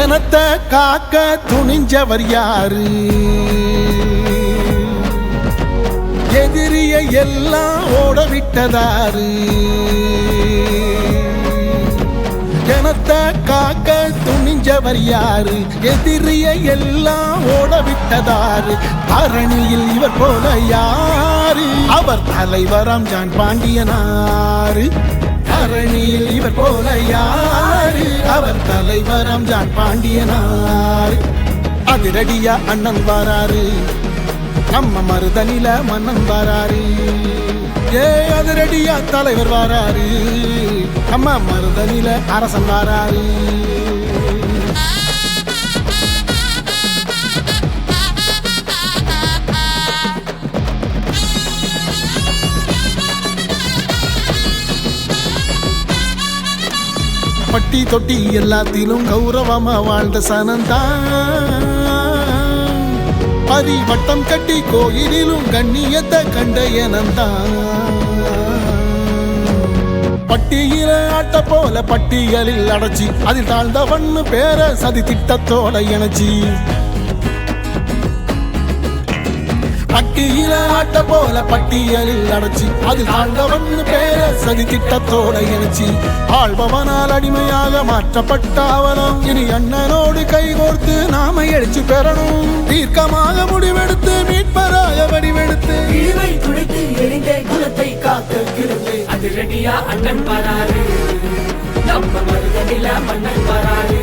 எனத்த காக்க துணிஞ்சவர் யாரு? எதிரிய எல்லாம் ஓட விட்டதாரு? எனத்த காக்க துணிஞ்சவர் யாரு? எதிரிய எல்லாம் ஓட விட்டதாரு? தரணியில் இவர் போல யாரு? அவர் தலைவராம் ஜான் பாண்டியனாரு. தரணியில் இவர் போல யாரு? அவர் தலைவராம் ஜான் பாண்டியனாரு. அதிரடியா அண்ணன் வராரு, நம்ம மருதனில மன்னன் வராரு. ஏ அதிரடியா தலைவர் வராரு, நம்ம மருதனில அரசன் வராரு. பட்டி தொட்டி எல்லாத்திலும் கௌரவமா வாழ்ந்த சனந்தான். பரிவட்டம் கட்டி கோயிலிலும் கண்ணியத்தை கண்ட எனந்தான். பட்டியில ஆட்ட போல பட்டியலில் அடைச்சி அதில் தாழ்ந்தவண்ணு பேர சதி திட்டத்தோட இணைச்சி. பட்டியில ஆட்ட போல பட்டியலில் அடைச்சி அதில் தாழ்ந்தவண்ணு பேர சதி திட்டத்தோட இணைச்சி. ஆள்பவனால் அடிமையாக மாற்றப்பட்ட அவலம் இனி அண்ணனோடு கைகோர்த்து நாம எழுச்சி பெறணும். தீர்க்கமாக முடிவெடுத்து மீட்பராக வடிவெடுத்து இழிவை துடைத்து எரிந்த குலத்தை காக்கிறது. அதிரடியா அண்ணன் வராரு, நம்ம மருதனில மன்னன் வராரு.